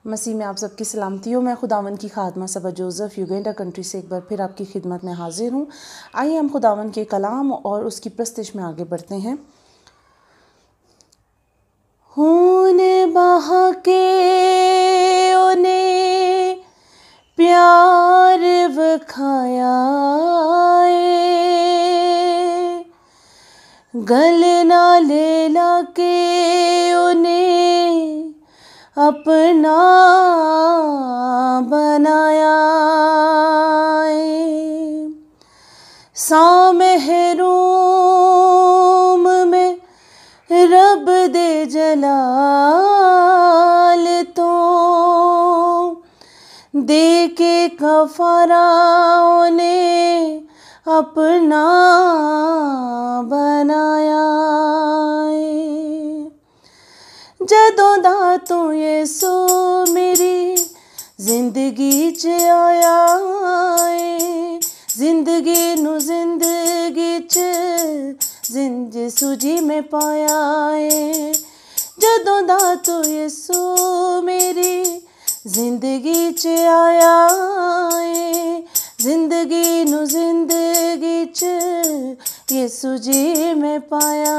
مسیح میں آپ سب کی سلامتی ہو۔ میں خداوند کی خادمہ صبا جوزف یوگینڈا کنٹری سے ایک بار پھر آپ کی خدمت میں حاضر ہوں۔ آئیے ہم خداوند کے کلام اور اس کی پرستش میں آگے بڑھتے ہیں۔ خون بہا کے انہیں پیار وکھایا گل نال لا کے انہیں اپنا بنایا سا محروم میں رب دے جلال تو دے کے کفارہ انہیں اپنا بنایا جدوں دا تو یسو میری زندگی چ آیا زندگی نو زندگی چ یسو جی میں پایا جدوں دا تو یسو میری زندگی چ آیا زندگی نو زندگی چ یسو جی میں پایا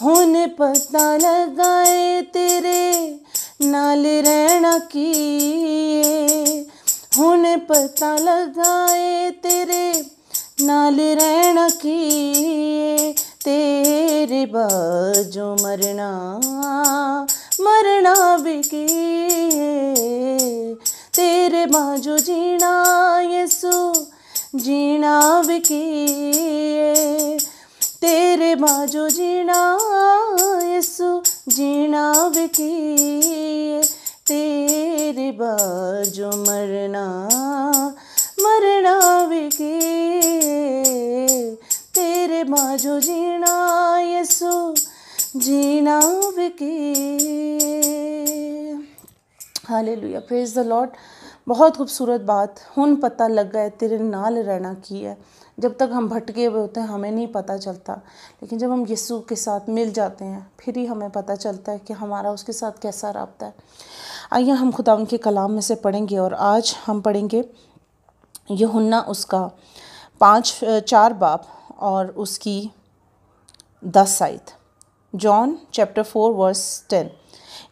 ہن پتہ لگا تیرے نال رہنا کی ہن پتہ لگا تیرے نال رہنا کی تیرے باجو مرنا بھی کی تیرے باجو جینا یسو جینا بھی کی تیرے باجو جینا یسو جینا بھی کی تیرے باجو مرنا بھی کی تیرے باجو جینا یسو جینا بھی کی۔ ہالیلویا، پریز دی لارڈ۔ بہت خوبصورت بات، ہن پتہ لگ گیا تیرے نال رہنا کی ہے۔ جب تک ہم بھٹکے ہوئے ہوتے ہیں ہمیں نہیں پتہ چلتا، لیکن جب ہم یسوع کے ساتھ مل جاتے ہیں پھر ہی ہمیں پتہ چلتا ہے کہ ہمارا اس کے ساتھ کیسا رابطہ ہے۔ آئیے ہم خداوند کے کلام میں سے پڑھیں گے، اور آج ہم پڑھیں گے یوحنا اس کا 4 باب اور اس کی 10 آیت۔ جان چیپٹر 4 ورس 10۔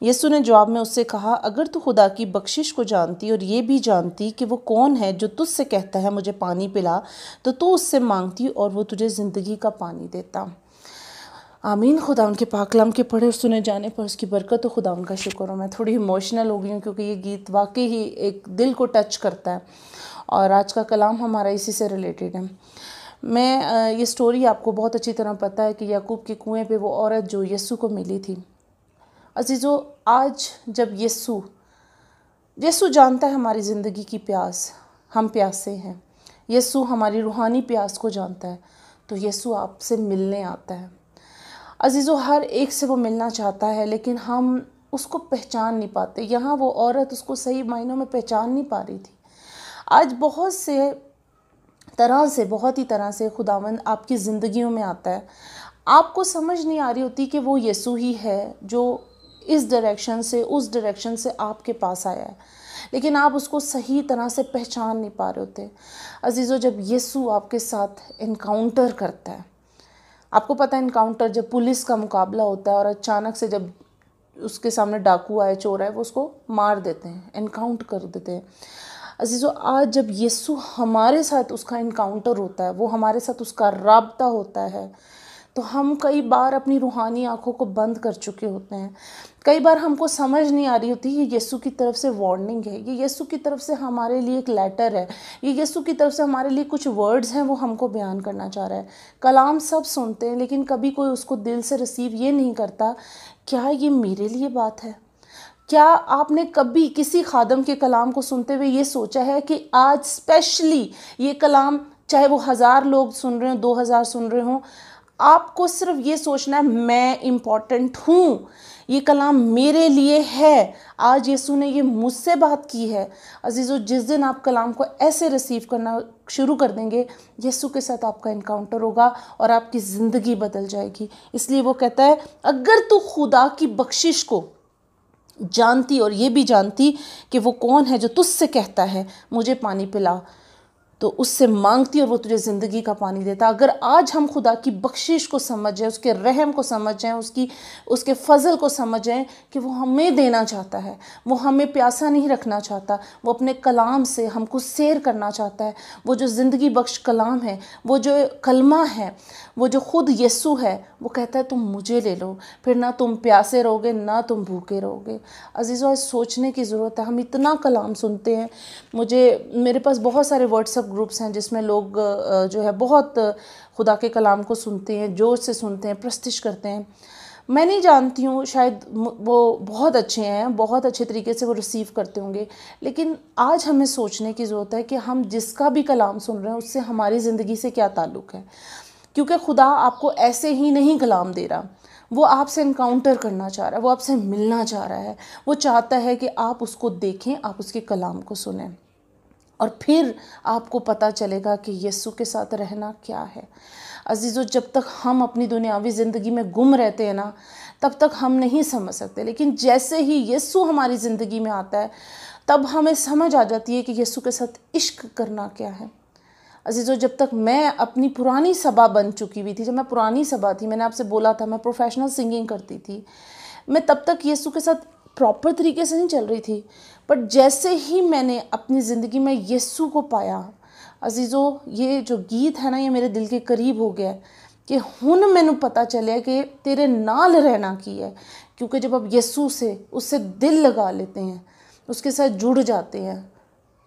یسوع نے جواب میں اس سے کہا، اگر تو خدا کی بخشش کو جانتی اور یہ بھی جانتی کہ وہ کون ہے جو تجھ سے کہتا ہے مجھے پانی پلا، تو اس سے مانگتی اور وہ تجھے زندگی کا پانی دیتا۔ آمین۔ خدا ان کے پاک کلام کے پڑھے اور سنے جانے پر اس کی برکت و خدا ان کا شکر ہو۔ میں تھوڑی ایموشنل ہو گئی ہوں کیونکہ یہ گیت واقعی ہی ایک دل کو ٹچ کرتا ہے، اور آج کا کلام ہمارا اسی سے ریلیٹڈ ہے۔ یہ سٹوری آپ کو بہت اچھی طرح پتہ ہے کہ یعقوب کے کنویں پہ وہ عورت جو یسوع کو ملی تھی۔ عزیزو، آج جب یسوع جانتا ہے ہماری زندگی کی پیاس، ہم پیاسے ہیں، یسوع ہماری روحانی پیاس کو جانتا ہے، تو یسوع آپ سے ملنے آتا ہے۔ عزیزو، ہر ایک سے وہ ملنا چاہتا ہے، لیکن ہم اس کو پہچان نہیں پاتے۔ یہاں وہ عورت اس کو صحیح معنوں میں پہچان نہیں پا رہی تھی۔ آج بہت ہی طرح سے خداوند آپ کی زندگیوں میں آتا ہے، آپ کو سمجھ نہیں آ رہی ہوتی کہ وہ یسوع ہی ہے جو اس ڈائریکشن سے اس ڈائریکشن سے آپ کے پاس آیا ہے، لیکن آپ اس کو صحیح طرح سے پہچان نہیں پا رہے ہوتے۔ عزیزو، جب یسوع آپ کے ساتھ انکاؤنٹر کرتا ہے، آپ کو پتہ ہے انکاؤنٹر جب پولیس کا مقابلہ ہوتا ہے اور اچانک سے جب اس کے سامنے ڈاکو آئے، چور آئے، وہ اس کو مار دیتے ہیں، انکاؤنٹ کر دیتے ہیں۔ عزیزو، آج جب یسوع ہمارے ساتھ اس کا انکاؤنٹر ہوتا ہے، وہ ہمارے ساتھ اس کا رابطہ ہوتا ہے، تو ہم کئی بار اپنی روحانی آنکھوں کو بند کر چکے ہوتے ہیں۔ کئی بار ہم کو سمجھ نہیں آ رہی ہوتی یہ یسوع کی طرف سے وارننگ ہے، یہ یسوع کی طرف سے ہمارے لیے ایک لیٹر ہے، یہ یسوع کی طرف سے ہمارے لیے کچھ ورڈز ہیں وہ ہم کو بیان کرنا چاہ رہا ہے۔ کلام سب سنتے ہیں، لیکن کبھی کوئی اس کو دل سے ریسیو یہ نہیں کرتا، کیا یہ میرے لیے بات ہے؟ کیا آپ نے کبھی کسی خادم کے کلام کو سنتے ہوئے یہ سوچا ہے کہ آج اسپیشلی یہ کلام، چاہے وہ 1000 لوگ سن رہے ہوں، 2000 سن رہے ہوں، آپ کو صرف یہ سوچنا ہے میں امپورٹنٹ ہوں، یہ کلام میرے لیے ہے، آج یسوع نے یہ مجھ سے بات کی ہے۔ عزیزو، جس دن آپ کلام کو ایسے ریسیو کرنا شروع کر دیں گے، یسوع کے ساتھ آپ کا انکاؤنٹر ہوگا اور آپ کی زندگی بدل جائے گی۔ اس لیے وہ کہتا ہے، اگر تو خدا کی بخشش کو جانتی اور یہ بھی جانتی کہ وہ کون ہے جو تجھ سے کہتا ہے مجھے پانی پلا، تو اس سے مانگتی اور وہ تجھے زندگی کا پانی دیتا۔ اگر آج ہم خدا کی بخشش کو سمجھ جائیں، اس کے رحم کو سمجھ جائیں، اس کے فضل کو سمجھ جائیں کہ وہ ہمیں دینا چاہتا ہے، وہ ہمیں پیاسا نہیں رکھنا چاہتا، وہ اپنے کلام سے ہم کو سیر کرنا چاہتا ہے، وہ جو زندگی بخش کلام ہے، وہ جو کلمہ ہے، وہ جو خود یسوع ہے، وہ کہتا ہے تم مجھے لے لو، پھر نہ تم پیاسے رہو گے نہ تم بھوکے رہو گے۔ عزیزو، آج سوچنے کی ضرورت ہے۔ ہم اتنا کلام سنتے ہیں، میرے پاس بہت سارے واٹس ایپ گروپس ہیں جس میں لوگ جو ہے بہت خدا کے کلام کو سنتے ہیں، جوش سے سنتے ہیں، پرستش کرتے ہیں۔ میں نہیں جانتی ہوں، شاید وہ بہت اچھے ہیں، بہت اچھے طریقے سے وہ ریسیو کرتے ہوں گے، لیکن آج ہمیں سوچنے کی ضرورت ہے کہ ہم جس کا بھی کلام سن رہے ہیں اس سے ہماری زندگی سے کیا تعلق ہے، کیونکہ خدا آپ کو ایسے ہی نہیں کلام دے رہا، وہ آپ سے انکاؤنٹر کرنا چاہ رہا ہے، وہ آپ سے ملنا چاہ رہا ہے، وہ چاہتا ہے کہ آپ اس کو دیکھیں، آپ اس کے کلام کو سنیں، اور پھر آپ کو پتہ چلے گا کہ یسوع کے ساتھ رہنا کیا ہے۔ عزیزو، جب تک ہم اپنی دنیاوی زندگی میں گم رہتے ہیں نا، تب تک ہم نہیں سمجھ سکتے، لیکن جیسے ہی یسوع ہماری زندگی میں آتا ہے تب ہمیں سمجھ آ جاتی ہے کہ یسوع کے ساتھ عشق کرنا کیا ہے۔ عزیزو، جب تک میں اپنی پرانی صبا بن چکی ہوئی تھی، جب میں پرانی صبا تھی، میں نے آپ سے بولا تھا میں پروفیشنل سنگنگ کرتی تھی، میں تب تک یسوع کے ساتھ پراپر طریقے سے نہیں چل رہی تھی، بٹ جیسے ہی میں نے اپنی زندگی میں یسوع کو پایا، عزیزو، یہ جو گیت ہے نا، یہ میرے دل کے قریب ہو گیا ہے کہ ہن میں نے پتہ چلے کہ تیرے نال رہنا کی ہے، کیونکہ جب آپ یسوع سے اس سے دل لگا لیتے ہیں، اس کے ساتھ جڑ جاتے ہیں،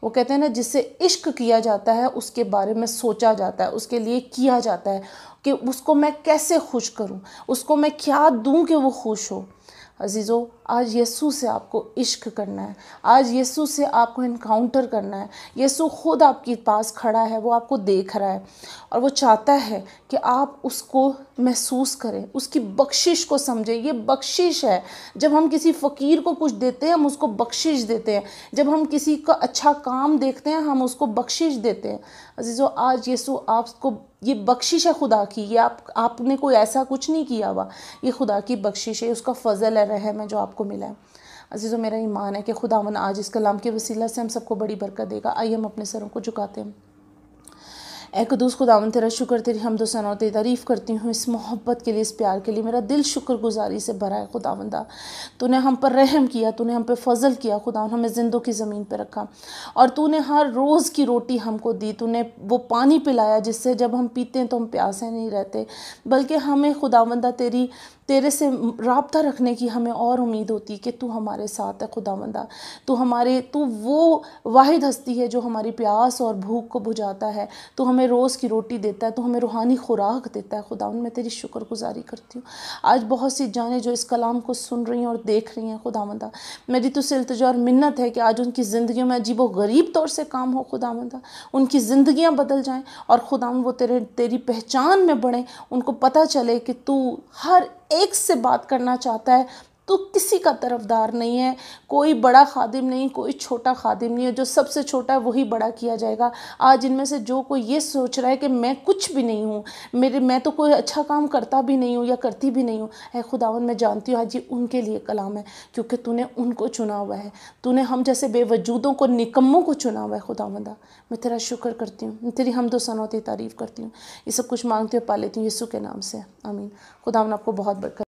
وہ کہتے ہیں نا جس سے عشق کیا جاتا ہے اس کے بارے میں سوچا جاتا ہے، اس کے لیے کیا جاتا ہے کہ اس کو میں کیسے خوش کروں، اس کو میں کیا دوں کہ وہ خوش ہو۔ عزیزو، آج یسوع سے آپ کو عشق کرنا ہے، آج یسوع سے آپ کو انکاؤنٹر کرنا ہے۔ یسوع خود آپ کے پاس کھڑا ہے، وہ آپ کو دیکھ رہا ہے اور وہ چاہتا ہے کہ آپ اس کو محسوس کریں، اس کی بخشش کو سمجھیں۔ یہ بخشش ہے، جب ہم کسی فقیر کو کچھ دیتے ہیں ہم اس کو بخشش دیتے ہیں، جب ہم کسی کا اچھا کام دیکھتے ہیں ہم اس کو بخشش دیتے ہیں۔ عزیزو، آج یسوع آپ کو، یہ بخشش ہے خدا کی، یہ آپ نے کوئی ایسا کچھ نہیں کیا ہوا، یہ خدا کی بخشش ہے، اس کا فضل ہے، رحم ہے جو آپ کو ملا ہے۔ عزیزو، میرا ایمان ہے کہ خداوند آج اس کلام کے وسیلہ سے ہم سب کو بڑی برکت دے گا۔ آئیے ہم اپنے سروں کو جھکاتے ہیں۔ اے قدوس خداوند، تیرا شکر، تیری حمد و ثنا، تیری تعریف کرتی ہوں اس محبت کے لیے، اس پیار کے لیے۔ میرا دل شکر گزاری سے بھرا ہے خداوندہ، تو نے ہم پر رحم کیا، تو نے ہم پہ فضل کیا خداوند، ہمیں زندوں کی زمین پہ رکھا، اور تو نے ہر روز کی روٹی ہم کو دی، تو نے وہ پانی پلایا جس سے جب ہم پیتے ہیں تو ہم پیاسے نہیں رہتے، بلکہ ہمیں خداوندہ تیرے سے رابطہ رکھنے کی ہمیں اور امید ہوتی کہ تو ہمارے ساتھ ہے خداوندہ، تو وہ واحد ہستی ہے جو ہماری پیاس اور بھوک کو بجھاتا ہے، تو ہمیں روز کی روٹی دیتا ہے، تو ہمیں روحانی خوراک دیتا ہے خداوند۔ میں تیری شکر گزاری کرتی ہوں۔ آج بہت سی جانیں جو اس کلام کو سن رہی ہیں اور دیکھ رہی ہیں خداوندہ، میری تو سے التجا اور منت ہے کہ آج ان کی زندگیوں میں عجیب و غریب طور سے کام ہو خداوندہ، ان کی زندگیاں بدل جائیں، اور خداوند وہ تیری پہچان میں بڑھیں، ان کو پتہ چلے کہ تو ہر ایک سے بات کرنا چاہتا ہے، تو کسی کا طرفدار نہیں ہے، کوئی بڑا خادم نہیں، کوئی چھوٹا خادم نہیں ہے، جو سب سے چھوٹا ہے وہی بڑا کیا جائے گا۔ آج ان میں سے جو کوئی یہ سوچ رہا ہے کہ میں کچھ بھی نہیں ہوں، میں تو کوئی اچھا کام کرتا بھی نہیں ہوں یا کرتی بھی نہیں ہوں، اے خداوند میں جانتی ہوں آج یہ ان کے لیے کلام ہے، کیونکہ تو نے ان کو چنا ہوا ہے، تو نے ہم جیسے بے وجودوں کو، نکموں کو چنا ہوا ہے خداوندہ۔ میں تیرا شکر کرتی ہوں، میں تیری حمد و ثنا، تیری تعریف کرتی ہوں، یہ سب کچھ مانگتی ہوں، پا لیتی ہوں یسوع کے نام سے، آمین۔ خداوند آپ کو بہت برکت